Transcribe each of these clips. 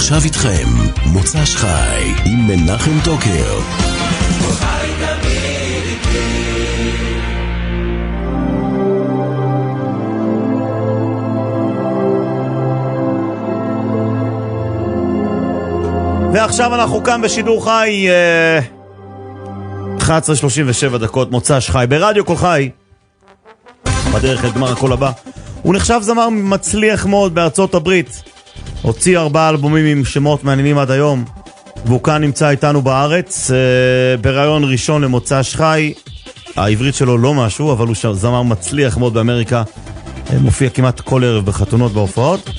עכשיו איתכם מוצ"ש חי עם מנחם טוקר. ועכשיו אנחנו כאן בשידור חי 11:37 מוצ"ש חי ברדיו כל חי בדרך לגמר הכל הבא. הוא נחשב זמר מצליח מאוד בארצות הברית, הוציא 4 אלבומים עם שמות מעניינים עד היום, והוא כאן נמצא איתנו בארץ בראיון ראשון למוצ"ש חי. העברית שלו לא משהו, אבל הוא זמר מצליח מאוד באמריקה, מופיע כמעט כל ערב בחתונות בהופעות,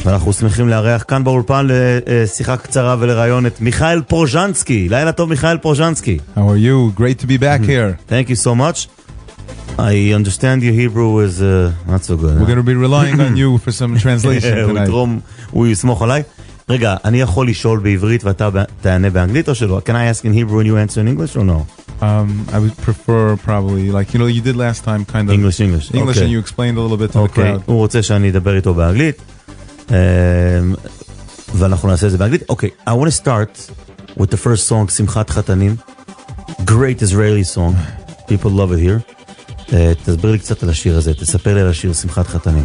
ואנחנו שמחים לארח כאן באולפן לשיחה קצרה ולראיון את מיכאל פרוזנסקי. לילה טוב מיכאל פרוזנסקי. How are you? Great to be back here. Thank you so much. I understand your Hebrew is not so good. We're going to be relying on you for some translation tonight. הוא יסמוך עליי. רגע, אני יכול לשאול בעברית ואתה תענה באנגלית או שלא? Can I ask in Hebrew and you answer in English or no? I would prefer probably, like, you know, you did last time kind of English okay. And you explained a little bit to the crowd. הוא רוצה שאני אדבר איתו באנגלית, ואנחנו נעשה את זה באנגלית. Okay, I want to start with the first song, שמחת חתנים. Great Israeli song. People love it here. תסביר לי קצת על השיר הזה, תספר לי על השיר שמחת חתנים.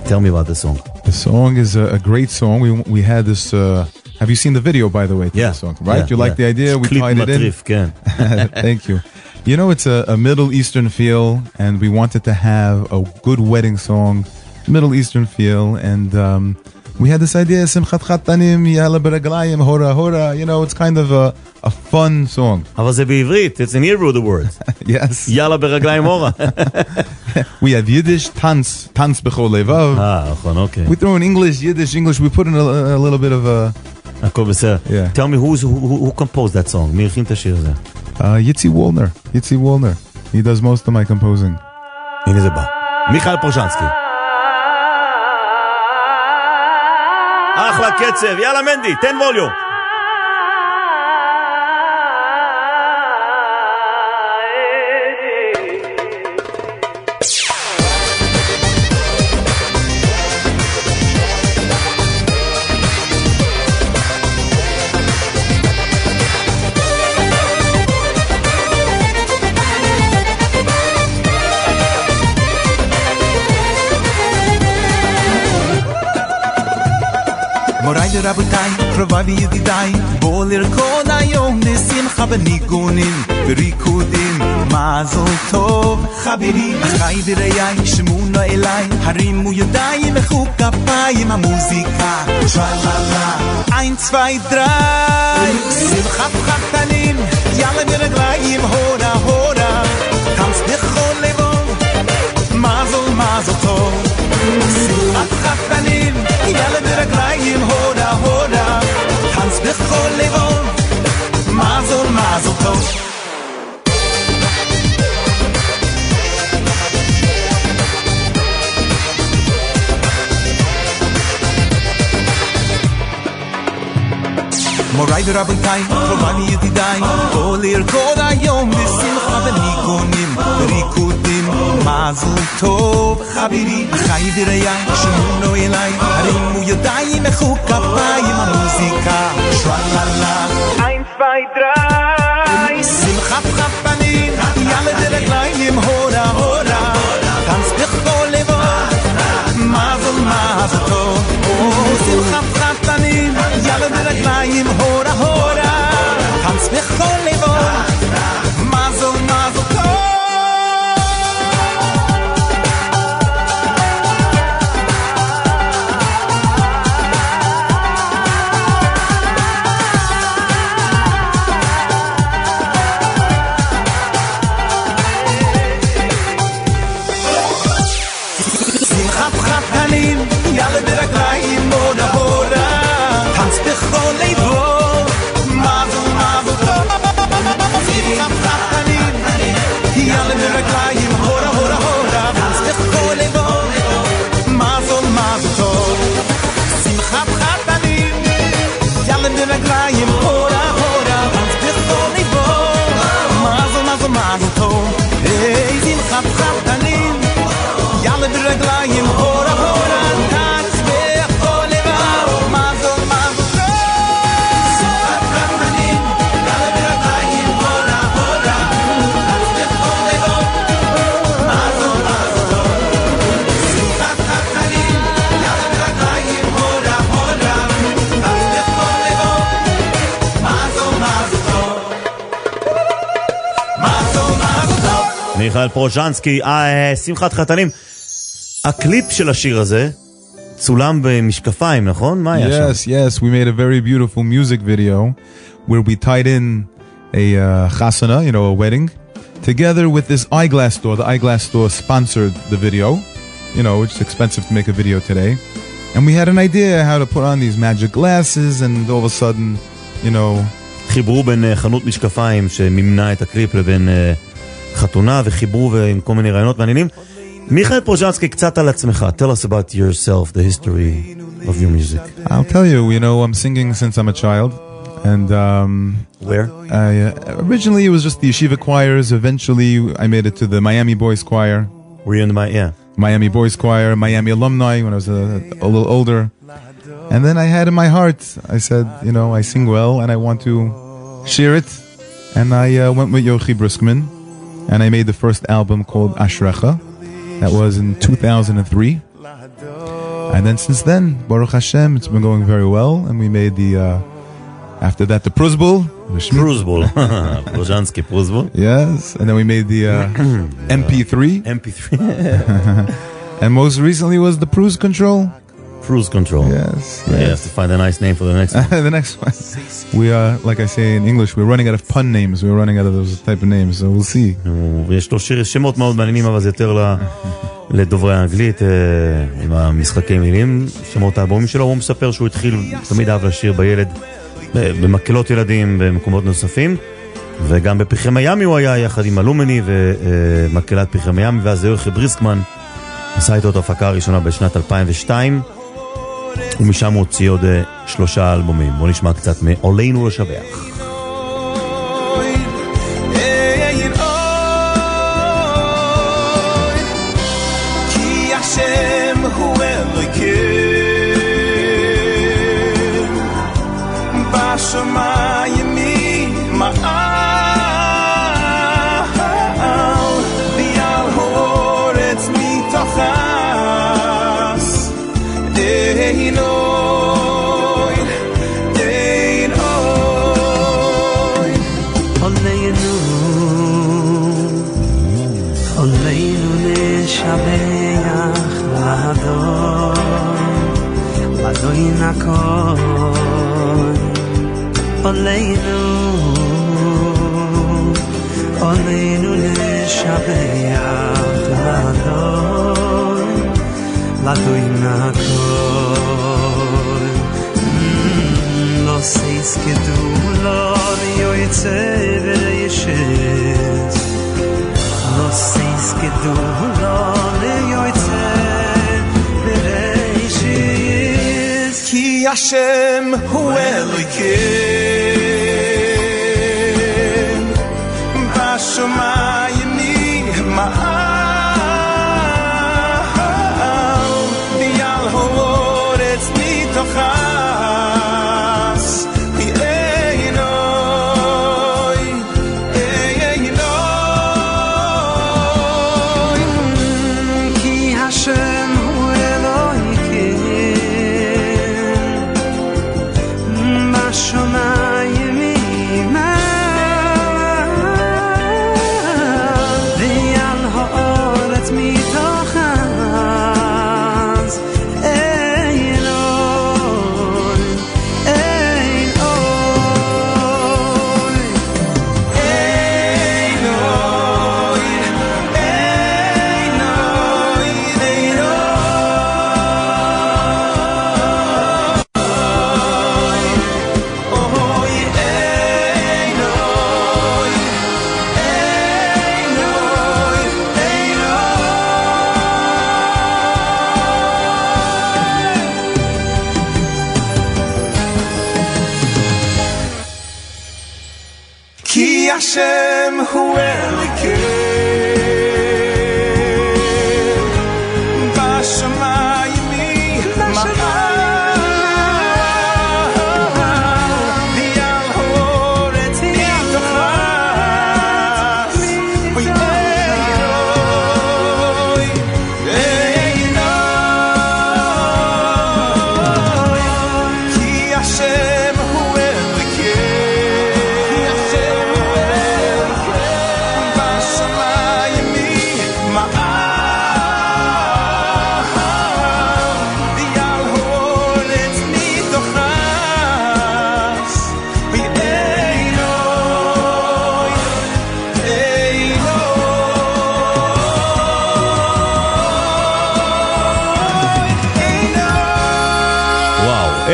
Tell me about the song. The song is a great song. We had this, have you seen the video by the way to the song, right? You like the idea? We tied it in. כן. Thank you. You know, it's a Middle Eastern feel, and we wanted to have a good wedding song, Middle Eastern feel, and we had this idea, Simchat Chatanim, Yalla Beraglayim, Hora Hora, you know, it's kind of a fun song. אבל זה בעברית, it's in Hebrew the words. Yes. Yalla Beraglayim Hora. We have Yiddish, Tanz Bechol Levav. נכון, okay. We throw in English, Yiddish, we put in a little bit of a... הכל בסדר. Yeah. Tell me who composed that song? מי הלחין את השיר הזה? Yitzi Wolner. He does most of my composing. הנה זה בא. מיכאל פרוזנסקי. אחלה קצב, יאללה מנדי, תן ווליום. מוריי ורבותיי, קרוביי וידידיי, בואו לרקוד היום בשמחה בניגונים וריקודים. מזל טוב חברים, אחיי ורעיי, שמעו אליי, הרימו ידיים, מחאו כפיים, המוזיקה טרללה 1, 2, 3, שמחת חתנים, יאללה ברגליים, הורה הורה, טנץ בכל לבוב, מזל טוב, שמחת חתנים, יאללה ברגליים, הורה הורה, טנץ בכל לבוב, מזל טוב. מוריי ורבותיי, קרוביי וידידיי, בואו לרקוד היום בשמחה בניגונים וריקודים. מזל טוב חברים, אחיי ורעיי, שמעו אליי, הרימו ידיים, מחאו כפיים, המוזיקה טרללה 1, 2, 3, שמחת חתנים, יאללה ברגליים, הורה הורה, טנץ בכל לבוב, מזל טוב. שמחת חתנים, יאללה ברגליים, הורה הורה, טנץ בכל לבוב, מזל טוב. שמחת חתנים, יאללה ברגליים, הורה הורה, טנץ בכל לבוב, מיכאל פרוזנסקי, שמחת חתנים. הקליפ של השיר הזה צולם במשקפיים, נכון? מה היה שם? Yes, we made a very beautiful music video where we tied in a chasana, a wedding, together with this eyeglass store. The eyeglass store sponsored the video. It's expensive to make a video today. And we had an idea how to put on these magic glasses, and all of a sudden, חיברו בין חנות משקפיים שממנה את הקליפ לבין חתונה, וחיברו עם כל מיני רעיונות מעניינים. מיכאל פרוזנסקי, קצת על עצמך. Tell us about yourself, the history of your music. I'll tell you, I'm singing since I'm a child. And where? Originally it was just the yeshiva choirs. Eventually I made it to the Miami Boys Choir. Were you in the Miami Boys Choir, Miami alumni when I was a little older. And then I had in my heart, I said, I sing well and I want to share it. And I went with Yochi Briskman and I made the first album called Ashrecha. That was in 2003. And then since then, Baruch Hashem, it's been going very well. And we made after that, the Pruz Bull. Pruzansky Pruz Bull. Yes. And then we made the MP3. And most recently was the Pruz Control. Pruz Control. Yes. You have to find a nice name for the next one. The next one. We are, like I say in English, we're running out of pun names. We're running out of those type of names. So we'll see. ויש לו שמות מאוד מעניינים, אבל זה יותר לדוברי האנגלית, עם המשחקי מילים. שמות האלבומים שלו, הוא מספר שהוא התחיל, תמיד אהב לשיר בילד, במקהלות ילדים במקומות נוספים, וגם בפרחי מיאמי הוא היה יחד עם אלומני ומקהלת פרחי מיאמי, ואז יוחי בריסקמן עשה איתו את ההפקה הראשונה בשנת 2002, ומשם הוא הוציא עוד 3 אלבומים. בוא נשמע קצת מעולנו לשבח. כי השם הוא אלוהים בשמיים מעל ועל הארץ מתחת אין אוי עולנו לשבח לאדון הכל עולנו לשבח לאדון הכל לא סיסקדו לא יוצא וישת לא סיסקדו לא יוצא וישת כי השם הוא אלוהים בשמיים מעל ועל הארץ מתחת אין אוי כי השם הוא אלוהים בשמיים ועל הארץ מתחת אין אוי אין אוי אין אוי אין אוי אין כי השם הוא אלוהים בשמיים מעל ועל הארץ מתחת אוי אין אוי כי השם הוא אלוהים בשמיים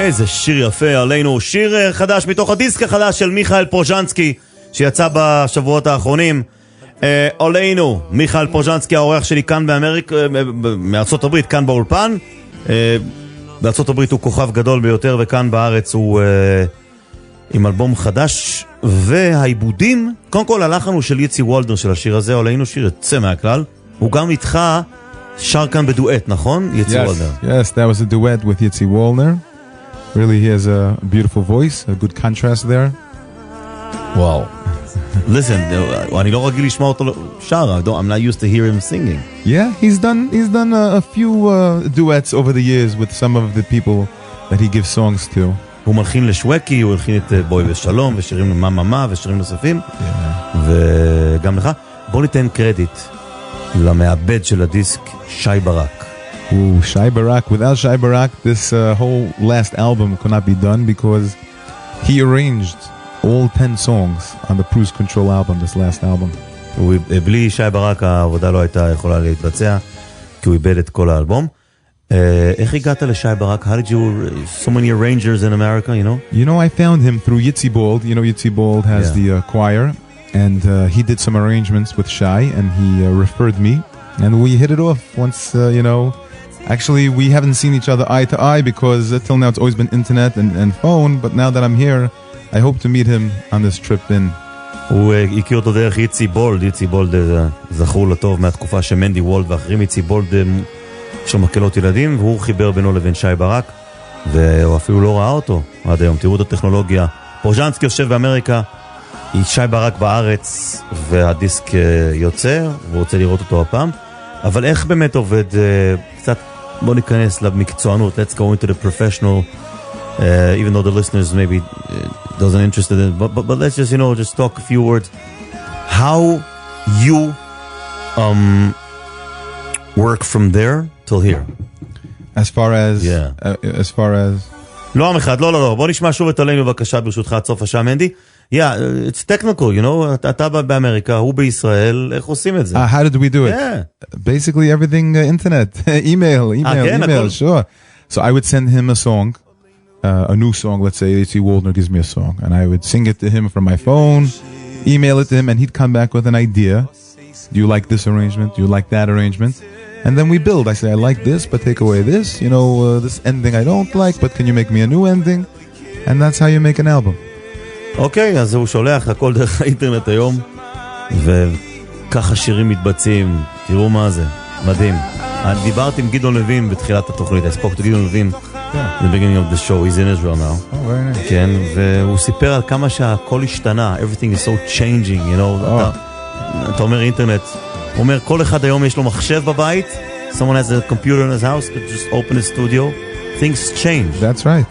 איזה שיר יפה עלינו, שיר חדש מתוך הדיסק החדש של מיכאל פרוזנסקי שיצא בשבועות האחרונים. עלינו, מיכאל פרוזנסקי האורח שלי כאן באמריקה, מארצות הברית, כאן באולפן. בארצות הברית הוא כוכב גדול ביותר, וכאן בארץ הוא עם אלבום חדש, והעיבודים, קודם כל הלחן הוא של יצי וולדר של השיר הזה, עלינו שיר יוצא מהכלל, הוא גם איתך שר כאן בדואט, נכון? יצי וולדר. Yes, that was a duet with Yitzi Wallner. Really, he has a beautiful voice, a good contrast there. Wow. Listen, אני לא רגיל לשמוע אותו שר, I'm not used to hear him singing. Yeah, he's done a few duets over the years with some of the people that he gives songs to. הוא מלחין לשווקי, הוא מלחין את בוי ושלום, ושירים למאמה ושירים נוספים, וגם לך. בוא ניתן קרדיט למעבד של הדיסק, שי ברק. Ooh, Shai Barak. Without Shai Barak, this whole last album could not be done because he arranged all 10 songs on the Pru's Control album, this last album. בלי שי ברק העבודה לא הייתה יכולה להתבצע, כי הוא איבד את כל האלבום. איך הגעת לשי ברק? How did you, so many arrangers in America, you know? You know, I found him through Yitzi Bold. You know, Yitzi Bold has the choir, and he did some arrangements with Shai, and he referred me, and we hit it off once, you know. Actually, we haven't seen each other eye to eye because till now it's always been internet and phone, but now that I'm here, I hope to meet him on this trip in. הוא הכיר אותו דרך יצי בולד, יצי בולד זכור לטוב מהתקופה שמנדי וולד ואחרים, יצי בולד יש לו מקהלות ילדים, והוא חיבר בינו לבין שי ברק, והוא אפילו לא ראה אותו עד היום. תראו את הטכנולוגיה, פרוזנסקי יושב באמריקה, שי ברק בארץ, והדיסק יוצא, והוא רוצה לראות אותו הפעם. אבל איך באמת עובד, קצת בוא ניכנס למקצוענות, let's go into the professional, even though the listeners maybe doesn't interested in it, but let's just, you know, just talk a few words. How you work from there till here? As far as... as far as... לא עם אחד, לא, בוא נשמע שוב את עלינו בבקשה ברשותך עד סוף השעה, מנדי. Yeah, it's technical, you know, אתה באמריקה, הוא בישראל, איך עושים את זה? How did we do it? Basically everything internet, email, sure. So I would send him a song, a new song, let's say Yitzi Waldner gives me a song, and I would sing it to him from my phone, email it to him, and he'd come back with an idea. Do you like this arrangement? Do you like that arrangement? And then we build. I say, I like this, but take away this. You know, this ending I don't like, but can you make me a new ending? And that's how you make an album. אוקיי, אז הוא שולח הכל דרך האינטרנט היום, וככה שירים מתבצעים. תראו מה זה, מדהים. אני דיברתי עם גדעון לוין בתחילת התוכנית, I spoke to גדעון לוין, the beginning of the show, he's in Israel now. Oh, very nice. כן, והוא סיפר על כמה שהכל השתנה, everything is so changing, you know. אתה אומר אינטרנט, הוא אומר, כל אחד היום יש לו מחשב בבית, someone has a computer in his house, could just open his studio, things change. That's right.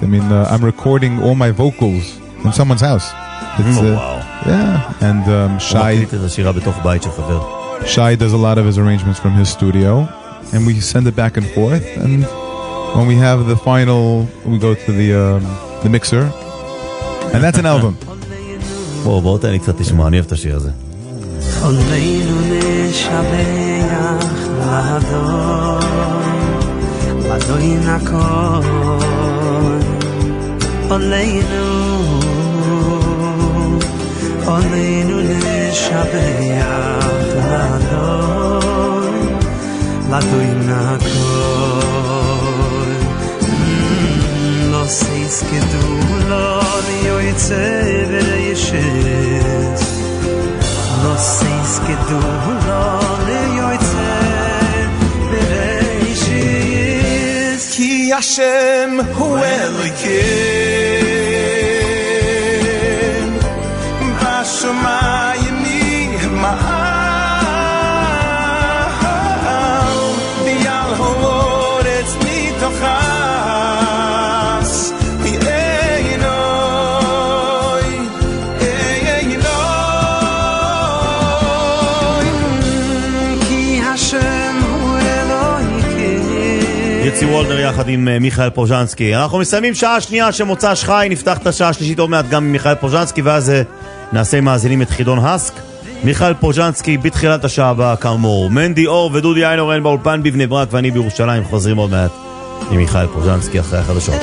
I mean, I'm recording all my vocals in someone's house. It's, wow. Yeah, and Shai does a lot of his arrangements from his studio, and we send it back and forth, and when we have the final, we go to the mixer, and that's an album. בוא תן לי קצת תשמע, אני אוהב את השיר הזה. עלינו נשבח לאדון הכל, עלינו נשבח לאדון הכל. לא סיסקדו לא יוצא ולישס, לא סיסקדו לא יוצא ולישס, כי השם הוא אלוהים בשמיים מעל, ועל הארץ מתחת, יצי וולדר יחד עם מיכאל פרוזנסקי. אנחנו מסיימים שעה שנייה שמוצא שחי, נפתח את השעה השלישית עוד מעט גם עם מיכאל פרוזנסקי, ואז נעשה מאזינים את חידון הסק. מיכאל פרוזנסקי בתחילת השעה הבאה כאמור. מנדי אור ודודי איינורן באולפן בבני ברק, ואני בירושלים. חוזרים עוד מעט עם מיכאל פרוזנסקי אחרי החדשות.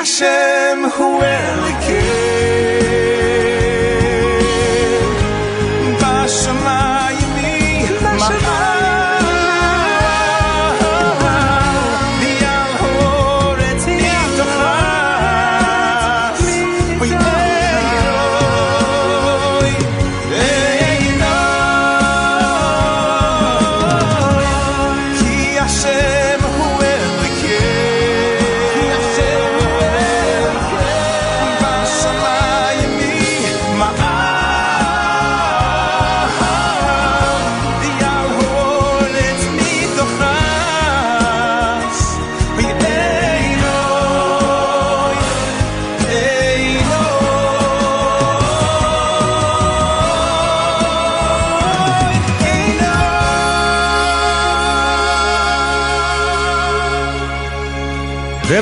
השם הוא אליקי בשמיים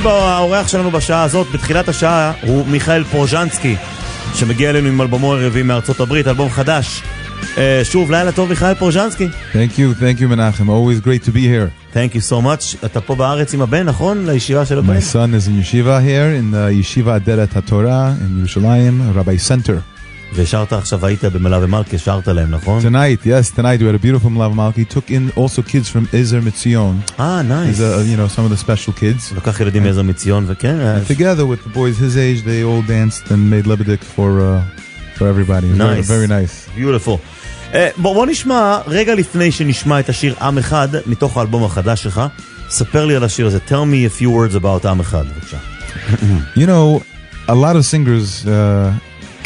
והאורח שלנו בשעה הזאת, בתחילת השעה, הוא מיכאל פרוזנסקי, שמגיע אלינו עם אלבומו הרביעי מארצות הברית, אלבום חדש. שוב, לילה טוב מיכאל פרוזנסקי. Thank you מנחם, always great to be here. Thank you so much. אתה פה בארץ עם הבן, נכון? לישיבה של הבן? My son is in yeshiva here, in the yeshiva Aderet HaTorah in Yerushalayim, Rabbi Center. ושרת עכשיו, היית במלאב ומלכי, שרת להם, נכון? Tonight we had a beautiful Melav Malki. Took in also kids from Ezer Mitzion. Nice. Some of the special kids. לקח ילדים מאזר מציון, וכן. Together with the boys his age, they all danced and made lebedik for everybody. Nice. Very nice. Beautiful. בוא נשמע, רגע לפני שנשמע את השיר עם אחד, מתוך האלבום החדש שלך, ספר לי על השיר הזה. Tell me a few words about עם אחד, בבקשה. You know, a lot of singers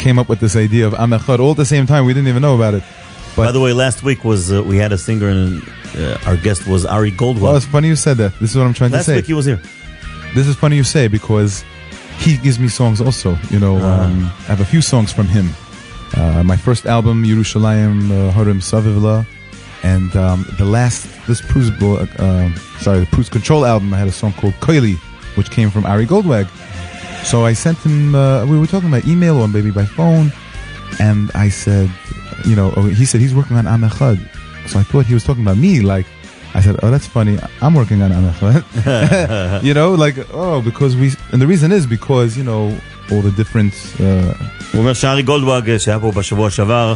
came up with this idea of Am Echad all at the same time. We didn't even know about it. By the way, last week we had a singer and our guest was Ari Goldwag. Well, it's funny you said that. This is what I'm trying to say. Last week he was here. This is funny you say because he gives me songs also. You know, I have a few songs from him. My first album, Yerushalayim Harim Savivla, and the Pru's Control album, I had a song called Koili, which came from Ari Goldwag. So I sent him, we were talking by email or maybe by phone, and I said, he said he's working on Am Echad. So I thought he was talking about me, like, I said, oh, that's funny, I'm working on Am Echad. And the reason is because, all the different... הוא אומר שארי גולדוואג, שהיה פה בשבוע שעבר,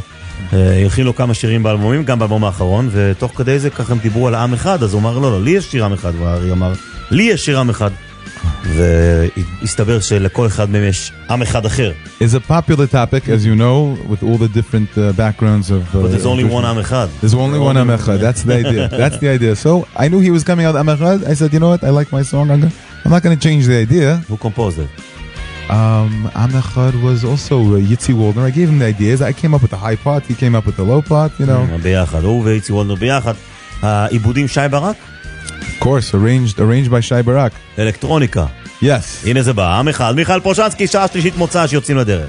הכין לו כמה שירים באלבומים, גם באלבום האחרון, ותוך כדי זה ככה הם דיברו על עם אחד, אז הוא אמר, לא, לי יש שיר עם אחד, וארי אמר, לי יש שיר עם אחד. והסתבר שלכל אחד מהם יש עם אחד אחר. It's a popular topic, as you know, with all the different backgrounds of... But there's only one עם אחד. There's only one עם אחד, that's the idea. That's the idea. So, I knew he was coming out with עם אחד. I said, you know what, I like my song. I'm not going to change the idea. Who composed it? Am Echad was also Yitzi Waldner. I gave him the ideas. I came up with the high part, he came up with the low part, ביחד, הוא ויצי וולדנר ביחד. העיבודים שי ברק? Of course, arranged by Shai Barak. אלקטרוניקה. Yes. הנה זה בא, עם אחד. מיכאל פרוזנסקי, שעה שלישית מוצא שיוצאים לדרך.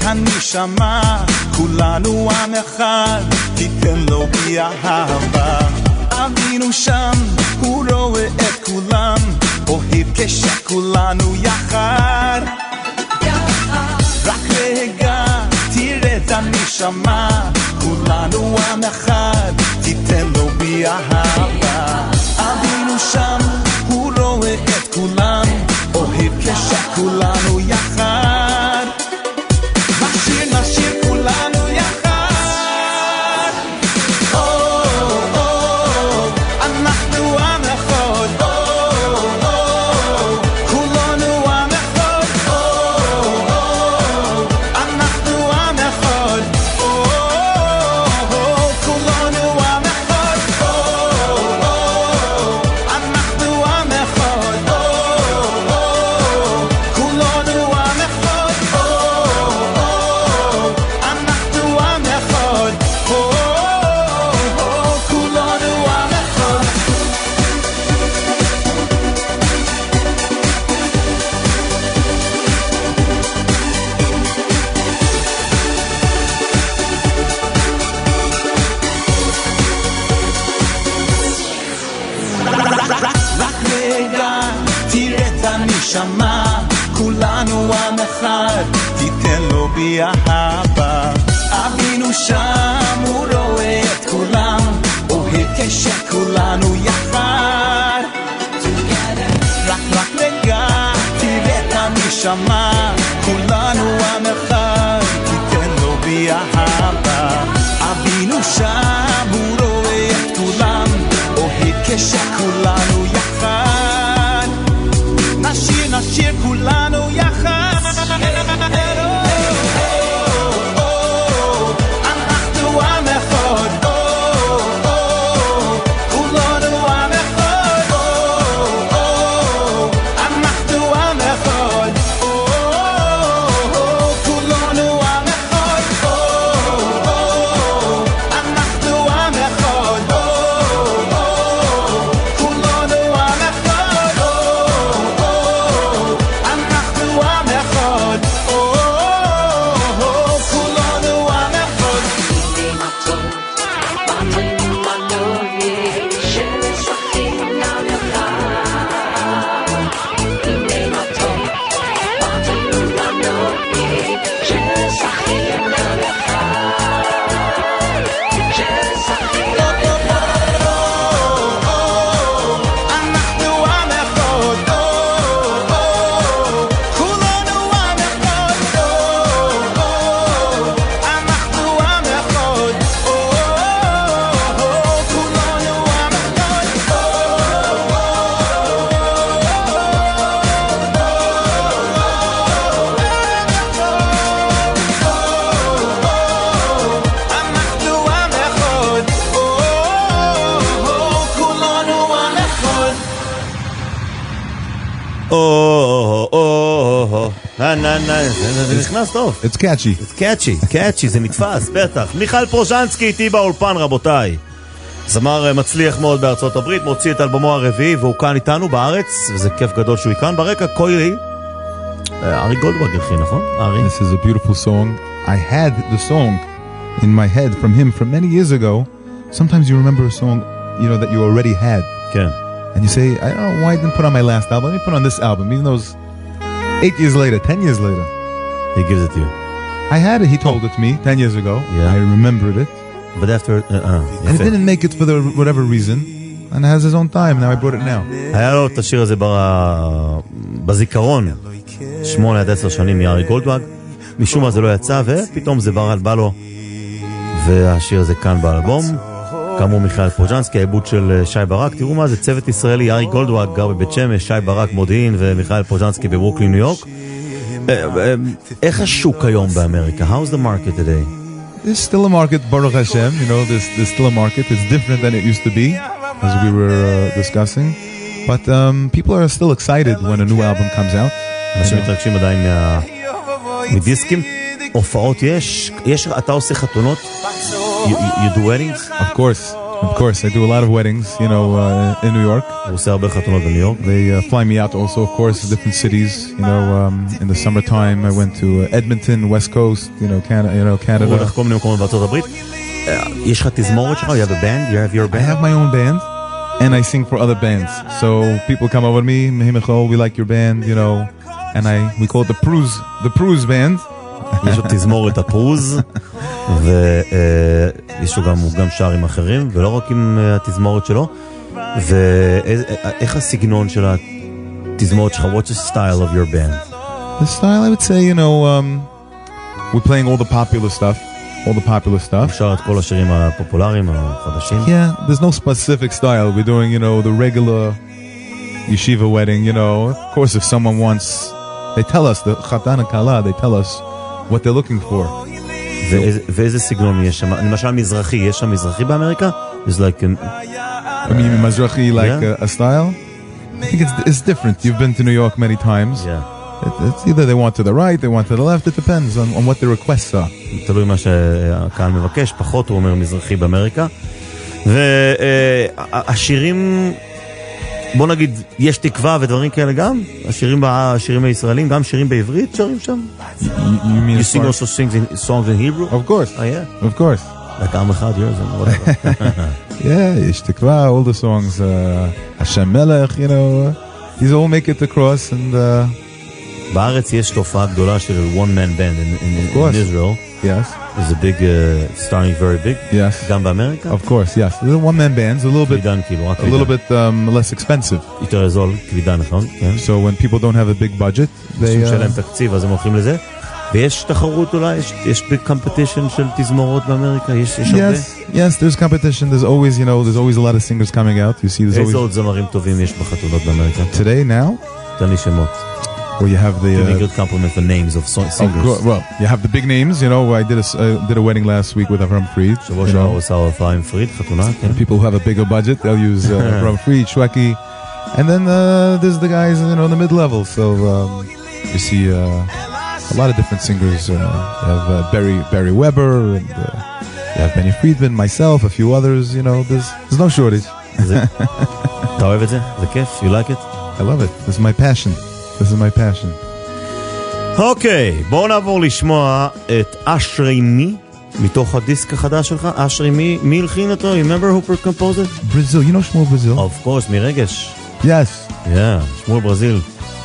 הנשמה, כולנו עם אחד, תיתן לו בי אהבה. אבינו שם, הוא רואה את כולם, אוהב כשכולנו יחד. רק רגע, תראה את הנשמה, כולנו עם אחד, תיתן לו בי אהבה. אבינו שם, הוא רואה את כולם, אוהב כשכולנו יחד. נשיר כולנו יחד. אנחנו עם אחד. כולנו עם אחד. אנחנו עם אחד. כולנו הנשמה, כולנו עם אחד, תיתן לו בי אהבה. אבינו שם, הוא רואה את כולם, אוהב כשכולנו יחד. רק רגע, תראה את הנשמה, כולנו עם אחד, תיתן לו בי אהבה. אבינו שם, הוא רואה את כולם, אוהב כשכולנו יחד. נשיר, נשיר כולנו יחד. זה נכנס טוב. It's catchy. It's catchy, זה נתפס, בטח. מיכאל פרוזנסקי איתי באולפן, רבותיי. זמר מצליח מאוד בארצות הברית, מוציא את אלבומו הרביעי, והוא כאן איתנו בארץ, וזה כיף גדול שהוא כאן. ברקע קוילי, ארי גולדברג הלחין, נכון? This is a beautiful song. I had the song in my head from him from many years ago. Sometimes you remember a song, you know, that you already had. כן. And you say, I don't know why I didn't put on my last album. Let me put on this album, even though it was 8 years later, 10 years later. He gives it to you. I had it, he told it to me 10 years ago. Yeah. I remembered it. But after... And it didn't make it for whatever reason. And it has his own time, now I brought it now. היה לו את השיר הזה בזיכרון 8-10 שנים מארי גולדברג. משום מה זה לא יצא, ופתאום זה בא לו. והשיר הזה כאן באלבום. כאמור מיכאל פרוזנסקי, העיבוד של שי ברק. תראו מה זה, צוות ישראלי, ארי גולדברג גר בבית שמש, שי ברק מודיעין ומיכאל פרוזנסקי בברוקלין, ניו יורק. איך השוק היום באמריקה? How's the market today? There's still a market, Baruch Hashem, you know, there's still a market. It's different than it used to be, as we were discussing. But people are still excited when a new album comes out. אנשים מתרגשים עדיין מדיסקים. הופעות יש, אתה עושה חתונות? You do weddings? Of course, I do a lot of weddings, you know, in New York. הוא עושה הרבה חתונות בניו יורק. They fly me out also, of course, to different cities. You know, in the summertime, I went to Edmonton, West Coast, Canada. הוא הולך כל מיני מקומות בארצות הברית. יש לך תזמורת שלך? You have a band? You have your band? I have my own band, and I sing for other bands. So people come over to me, Michael, we like your band, you know, and we call it the Pruz band. יש לו תזמורת הפרוז, ויש לו גם שערים אחרים, ולא רק עם התזמורת שלו. ואיך הסגנון של התזמורת שלך? What's the style of your band? The style, I would say, you know, we're playing all the popular stuff. אפשר את כל השירים הפופולריים, החדשים. Yeah, there's no specific style. We're doing, you know, the regular yeshiva wedding, you know. Of course, if someone wants, they tell us, the chatan and kala, they tell us what they're looking for. ואיזה סגנון יש שם? למשל מזרחי, יש שם מזרחי באמריקה? It's like... I mean, Mizrahi, like a style? I think it's different. You've been to New York many times. Yeah. It's either they want to the right, they want to the left. It depends on what the requests are. תלוי מה שהקהל מבקש, פחות הוא אומר מזרחי באמריקה. והשירים, בוא נגיד, יש תקווה ודברים כאלה גם? השירים הישראלים, גם שירים בעברית שרים שם? You mean you sing also songs in Hebrew? Of course. Oh yeah? Of course. Like עם אחד, yours and whatever. Yeah, יש תקווה, all the songs, Hashem Melech, you know. these all make it across, and בארץ יש תופעה גדולה של one man band in Israel. Yes. It's a big, starting very big. Yes. גם באמריקה? Of course, yes. The one man bands, a little bit less expensive. יותר זול, כבידן, נכון? So when people don't have a big budget, they... שלהם תקציב, אז הם הולכים לזה. ויש תחרות אולי, יש big competition של תזמורות באמריקה, יש הרבה? Yes, there's competition. There's always, there's always a lot of singers coming out. You see, there's always... איזה עוד זמרים טובים יש בחתונות באמריקה? Today, now? תן לי שמות. Well, you have the... Give me a good compliment for names of singers. Well, you have the big names, I did a wedding last week with Avram Fried. שבוע שעבר עושה הופעה עם פריד, חתונה, כן? People who have a bigger budget, they'll use Avram Fried, Shweki. And then there's the guys, in the mid-level. So you see a lot of different singers. You have Barry Weber, and you have Benny Friedman, myself, a few others. There's no shortage. אתה אוהב את זה? זה כיף? You like it? I love it. This is my passion. This is my passion. אוקיי, בואו נעבור לשמוע את אשרי מי מתוך הדיסק החדש שלך. אשרי מי הלחין אותו? You remember who composed it? Brazil, שמואל Brazil? Of course, מרגש. Yes. Yeah, שמואל ברזיל.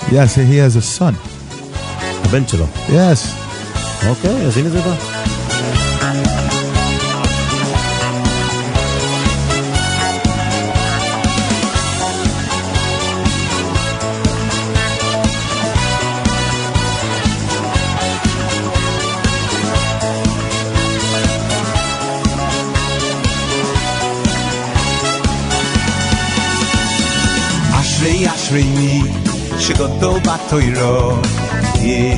Yes, he has a son. הבן שלו. Yes. אוקיי, אז הנה זה בא. אשרי מי שגדול בתוירו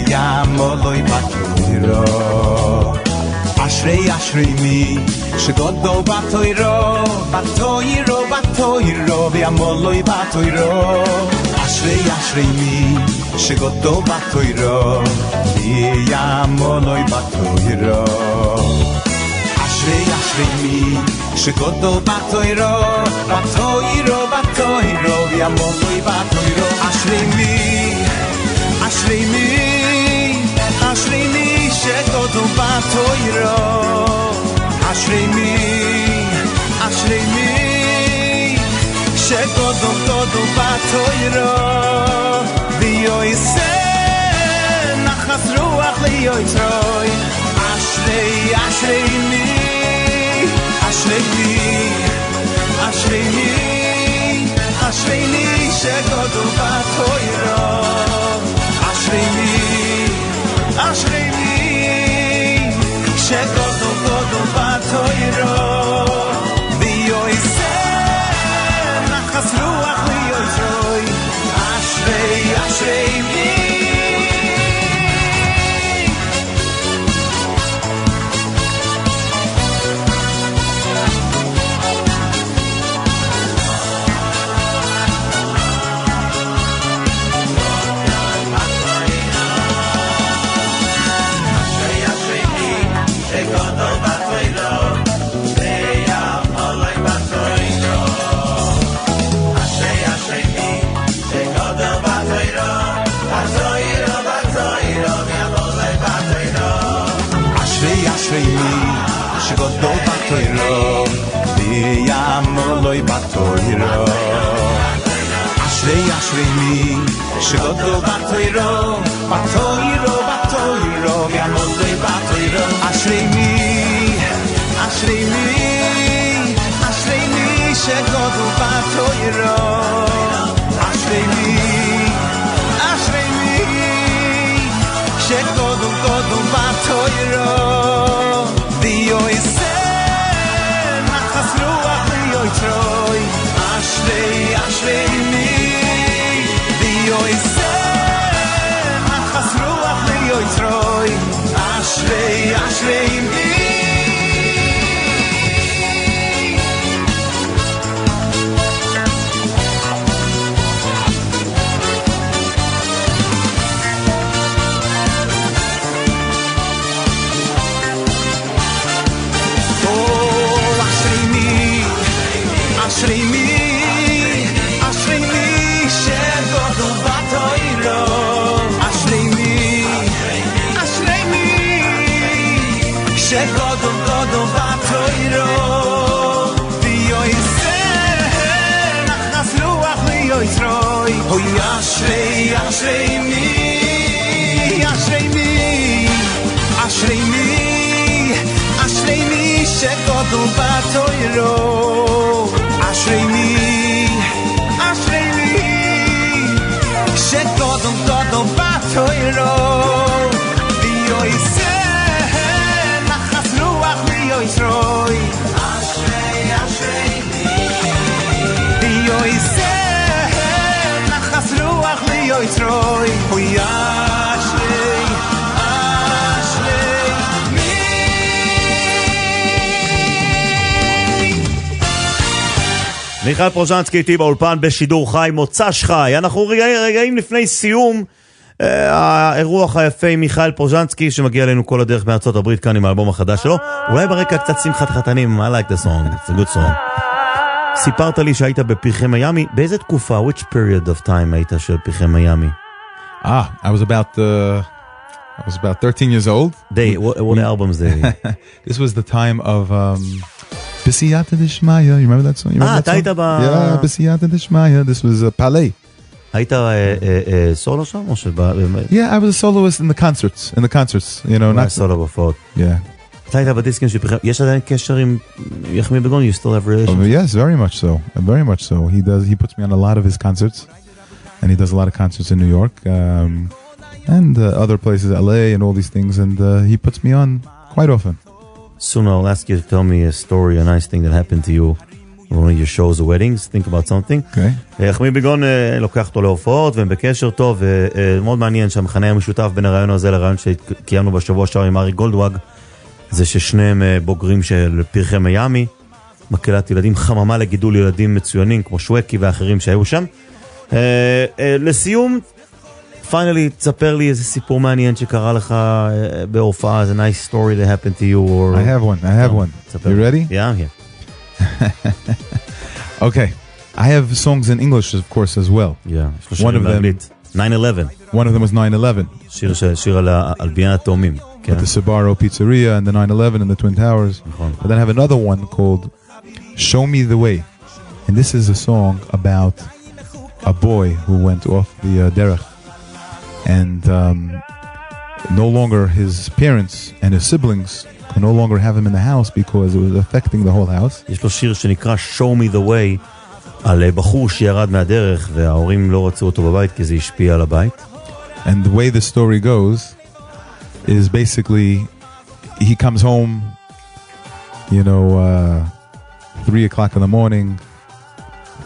יעמולוי בתוירו אשרי מי שגדול בתוירו ויעמולוי בתוירו אשרי מי שגדול בתוירו ויעמולוי בתוירו אשרי מי שגדול בתוירו ויעמולוי בתוירו אשרי מי שגדול בתוירו אשרי מי שגדול בתוירו ויועשה נחס רוח ליועצרוי אשרי מי שגדול בתוירו אשרי מי שגדול בתוירו ויועשה נחס רוח ליועצרוי אשרי מי שגדול בתוירו ויעמולוי בתוירו אשרי מי שגדול בתוירו ויעמולוי בתוירו אשרי מי שגדול בתוירו אשרי מי שגדול בתוירו ויועשה נחס רוח ליועצרוי אשרי מי ויועשה נחס רוח ליועצרוי אשרי מי אשרי מי שגדול בתוירו אשרי מי שגדול בתוירו ויועשה נחס רוח ליועצרוי אוי אשרי אשרי מי אשרי מי אשרי מי אשרי מי שגודל בתוירו אשרי מי אשרי מי שגודל גודל בתוירו ויוי זה נחס רוח ויוי שרוי אשרי אשרי מי ויוי זה נחס רוח ויוי שרוי אוי אשרי אשרי מי מיכאל פרוזנסקי איתי באולפן בשידור חי, מוצ"ש חי. אנחנו רגעים לפני סיום האירוח היפה עם מיכאל פרוזנסקי שמגיע אלינו כל הדרך מארצות הברית כאן עם האלבום החדש שלו. אולי ברקע קצת שמחת חתנים. I like the song, it's a good song. סיפרת לי שהיית בפרחי מיאמי. באיזה תקופה, which period of time היית של פרחי מיאמי? I was about 13 years old. What albums they? This was the time of B'siyata Dishmaya. You remember that song? אתה היית ב... Yeah, B'siyata Dishmaya. This was a palais. היית סולו שם או שבא... Yeah, I was a soloist in the concerts. You know, not סולו בהופעות. Yeah. אתה היית בדיסקים של פרחי... יש עדיין קשר עם יחמי בגון? You still have relations? Yes, very much so. Very much so. He puts me on a lot of his concerts. And he does a lot of concerts in New York. And other places, LA and all these things. And he puts me on quite often. Soon I'll ask you to tell me a story, a nice thing that happened to you on one of your shows or weddings. Think about something. Okay. יחמי בגון לוקח אותו להופעות והם בקשר טוב, ומאוד מעניין שהמחנה המשותף בין הרעיון הזה לרעיון שקיימנו בשבוע שעבר עם ארי גולדוואג, זה ששניהם בוגרים של פרחי מיאמי, מקהלת ילדים, חממה לגידול ילדים מצוינים כמו שווקי ואחרים שהיו שם. לסיום, finally, תספר לי איזה סיפור מעניין שקרה לך בהופעה, איזה nice story that happened to you. Or... I have one. You ready? Yeah, I'm here. Okay. I have songs in English, of course, as well. Yeah. One of them... 9/11. One of them was 9/11. שיר על בניין התאומים. With the Sbarro Pizzeria and the 9/11 and the Twin Towers. But then I have another one called Show Me the Way. And this is a song about a boy who went off the derech. And no longer his parents and his siblings could no longer have him in the house because it was affecting the whole house. יש לו שיר שנקרא Show Me the Way על בחור שירד מהדרך וההורים לא רצו אותו בבית כי זה השפיע על הבית. And the way the story goes is basically he comes home, you know, 3 o'clock in the morning,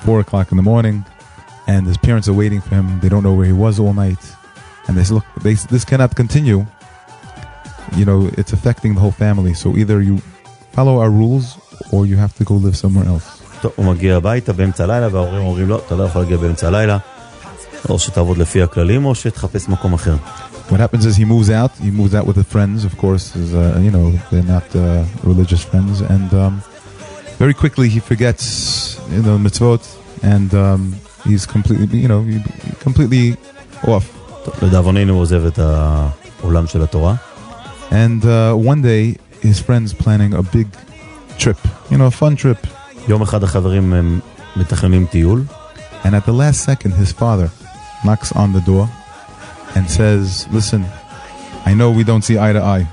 4 o'clock in the morning, and his parents are waiting for him. They don't know where he was all night. And they say, look, this cannot continue. You know, it's affecting the whole family. So either you follow our rules or you have to go live somewhere else. טוב, הוא מגיע הביתה באמצע הלילה וההורים אומרים לו, אתה לא יכול להגיע באמצע הלילה, או שתעבוד לפי הכללים או שתחפש מקום אחר. What happens is he moves out with his friends, of course, is, you know, they're not religious friends, and very quickly he forgets, you know, mitzvot, and he's completely off. לדאבוננו הוא עוזב את העולם של התורה. And one day his friends planning a big trip, you know, a fun trip. יום אחד החברים הם מתכננים טיול. And at the last second his father knocks on the door and says, listen, I know we don't see eye to eye,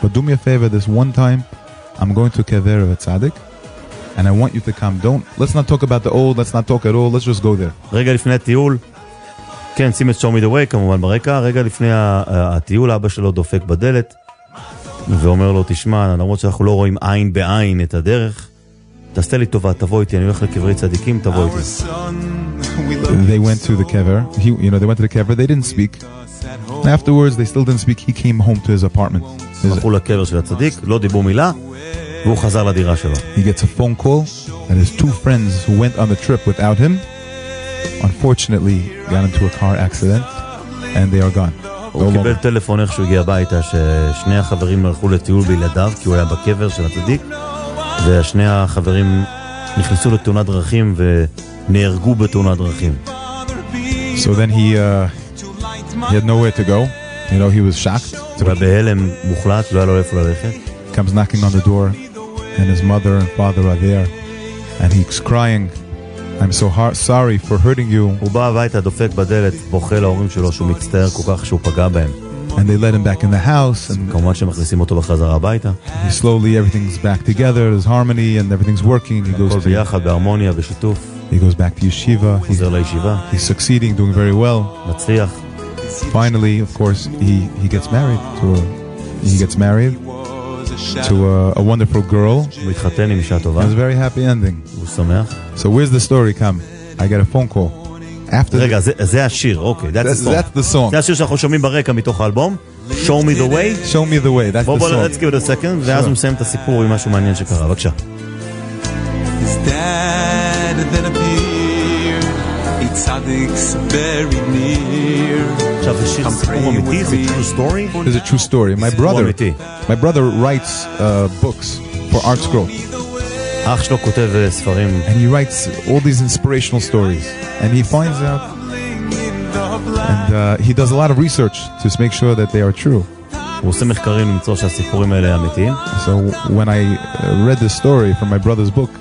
but do me a favor this one time. I'm going to Kever of a Tzaddik, and I want you to come. Let's not talk about the old, let's not talk at all, let's just go there. רגע לפני הטיול, כן, שים את Show Me the Way כמובן ברקע, רגע לפני הטיול, אבא שלו דופק בדלת, ואומר לו, תשמע, למרות שאנחנו לא רואים עין בעין את הדרך, תעשה לי טובה, תבוא איתי, אני הולך לקברי צדיקים, תבוא איתי. They went to the kever. They went to the kever. They didn't speak. Afterwards, they still didn't speak. He came home to his apartment. הלכו לקבר של הצדיק, לא דיברו מילה, והוא חזר לדירה שלו. He gets a phone call that his 2 friends who went on the trip without him, unfortunately, got into a car accident, and they are gone. הוא קיבל טלפון איך שהוא הגיע הביתה, ששני החברים הלכו לטיול בילדיו, כי הוא היה בקבר של הצדיק, ושני החברים נכנסו לתאונת דרכים ונהרגו בתאונת דרכים. So then he had nowhere to go. You know, he was shocked. הוא היה בהלם מוחלט, לא היה לו איפה ללכת. Comes knocking on the door, and his mother and father are there, and he's crying, I'm so sorry for hurting you. הוא בא הביתה, דופק בדלת, בוכה להורים שלו שהוא מצטער כל כך שהוא פגע בהם. And they let him back in the house. And כמובן שמכניסים אותו בחזרה הביתה. he slowly, everything's back together, there's harmony and everything's working. He goes הכל ביחד, בהרמוניה, בשיתוף. He goes back to yeshiva. חוזר לישיבה. He's succeeding, doing very well. מצליח. Finally, of course, he gets married to a wonderful girl. הוא התחתן עם אישה טובה. It was a very happy ending. הוא שמח. So where's the story come? I get a phone call. רגע, זה השיר, אוקיי. That's the song. זה השיר שאנחנו שומעים ברקע מתוך האלבום. Show me the way. Show me the way, that's the בוא, song. let's give it a second, ואז הוא מסיים את הסיפור עם משהו מעניין שקרה. בבקשה. His dad then appeared, a tzaddik's very near. עכשיו זה שיר סיפור אמיתי, זה true story. It's a true story. My brother writes books for Art Scroll. אח שלו כותב ספרים. And he writes all these inspirational stories. And he finds out, and he does a lot of research to make sure that they are true. הוא עושה מחקרים למצוא שהסיפורים האלה אמיתיים. So when I read the story from my brother's book,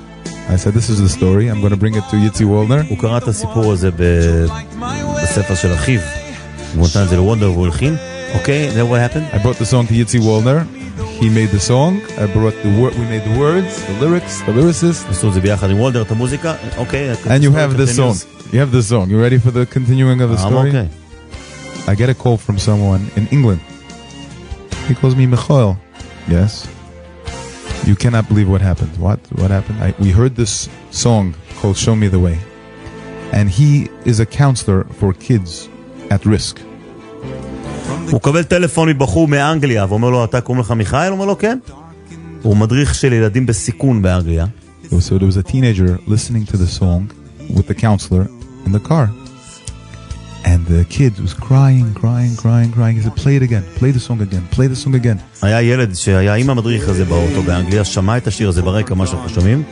I said, this is the story, I'm going to bring it to Yitzi Waldner. הוא קרא את הסיפור הזה בספר של אחיו. הוא נתן את זה לוולדר והוא הלחין. אוקיי, then what happened? I brought the song to Yitzi Waldner. He made the song. We made the words, the lyrics, the lyricists. עשו את זה ביחד עם וולדר, את המוזיקה. אוקיי. And you have this song. You have this song. You ready for the continuing of the story? Okay. I get a call from someone in England. He calls me Michael. Yes. You cannot believe what happened. What happened? We heard this song called Show Me the Way. And he is a counselor for kids at risk. הוא קבל טלפון מבחור מאנגליה ואומר לו, אתה קוראים לך מיכאל? הוא אומר לו, כן. הוא מדריך של ילדים בסיכון באנגליה. So there was a teenager listening to the song with the counselor in the car. And the kid was crying. He said, play it again. Play the song again. Play the song again. היה ילד שהיה עם המדריך הזה באוטו באנגליה, שמע את השיר הזה ברקע, מה שאנחנו שומעים.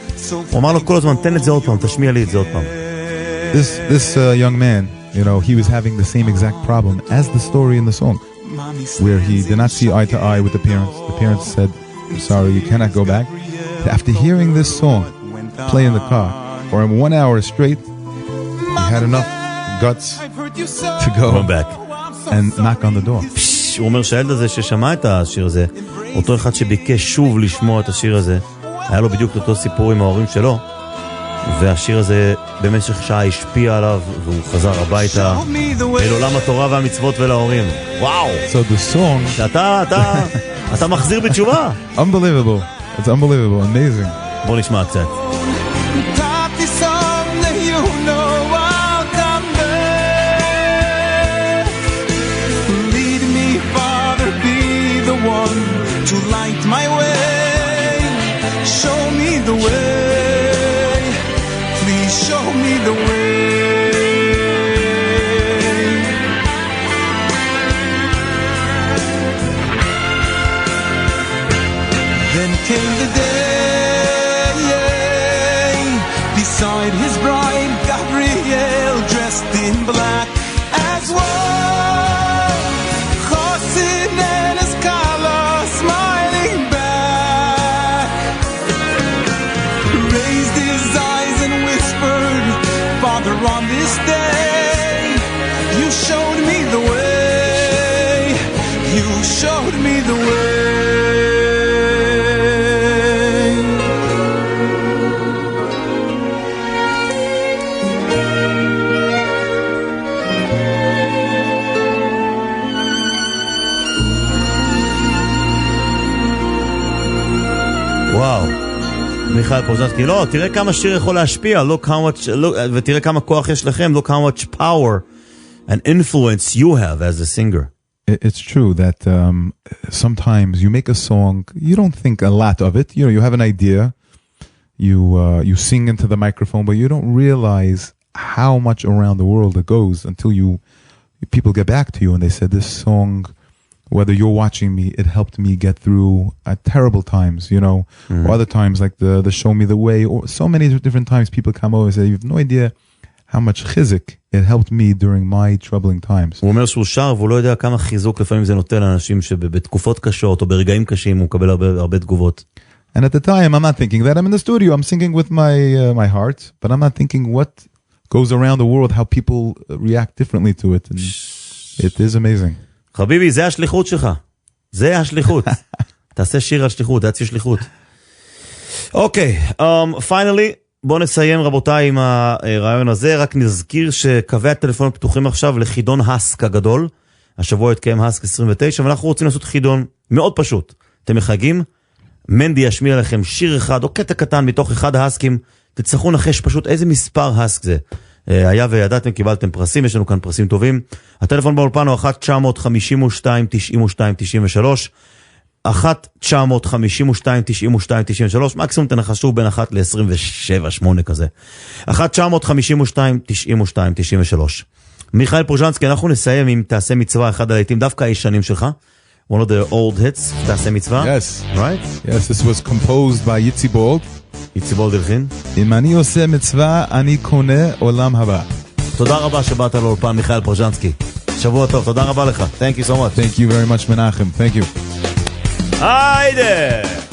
הוא אמר לו כל הזמן, תן את זה עוד פעם, תשמיע לי את זה עוד פעם. This young man, you know, he was having the same exact problem as the story in the song, where he did not see eye to eye with the parents. The parents said, I'm sorry, you cannot go back. After hearing this song play in the car for 1 hour straight, he had enough guts to go back and knock on the door. הוא אומר שהילד הזה ששמע את השיר הזה, אותו אחד שביקש שוב לשמוע את השיר הזה, היה לו בדיוק אותו סיפור עם ההורים שלו, והשיר הזה במשך שעה השפיע עליו, והוא חזר הביתה אל עולם התורה והמצוות ולהורים. וואו! So the song... אתה מחזיר בתשובה. Unbelievable. It's unbelievable. Amazing. בוא נשמע קצת. To light my way, show me the way, please show me the way. Then came the day, beside his bride Gabriel, dressed in black as well. On this day, you showed me the way, you showed me the way. וואו. מיכאל פרוזנסקי, לא, תראה כמה שיר יכול להשפיע, ותראה כמה כוח יש לכם, look how much power and influence you have as a singer. It's true that sometimes you make a song, you don't think a lot of it, you have an idea, you sing into the microphone, but you don't realize how much around the world it goes until people get back to you and they said, this song, whether you're watching me, it helped me get through terrible times, or other times like the Show Me the Way, or so many different times people come over and say, you have no idea how much chizik it helped me during my troubling times. הוא אומר שהוא שר, והוא לא יודע כמה חיזוק לפעמים זה נותן לאנשים שבתקופות קשות או ברגעים קשים הוא מקבל הרבה תגובות. And at the time, I'm not thinking that. I'm in the studio, I'm singing with my heart, but I'm not thinking what goes around the world, how people react differently to it. And it is amazing. חביבי, זה השליחות שלך. זה השליחות. תעשה שיר על שליחות, תעשי שליחות. אוקיי, finally, בואו נסיים רבותיי עם הרעיון הזה. רק נזכיר שקווי הטלפון פתוחים עכשיו לחידון הסק הגדול. השבוע התקיים הסק 29, ואנחנו רוצים לעשות חידון מאוד פשוט. אתם מחגים, מנדי ישמיע לכם שיר אחד או קטע קטן מתוך אחד ההסקים, תצטרכו נחש פשוט איזה מספר הסק זה. היה וידעתם, קיבלתם פרסים, יש לנו כאן פרסים טובים. הטלפון באולפן הוא 1-952-92-93, 1-952-92-93, מקסימום תנחשו בין 1 ל-27-8 כזה. 1-952-92-93. מיכאל פרוזנסקי, אנחנו נסיים עם תעשה מצווה, אחד הלהיטים דווקא הישנים שלך. One of the old hits, תעשה מצווה. Yes. Right? Yes, this was composed by Yitzi Bold. יצי בולד הלחין. אם אני עושה מצווה, אני קונה עולם הבא. תודה רבה שבאת לאולפן, מיכאל פרוזנסקי. שבוע טוב, תודה רבה לך. Thank you so much. Thank you very much, מנחם. Thank you. היידה!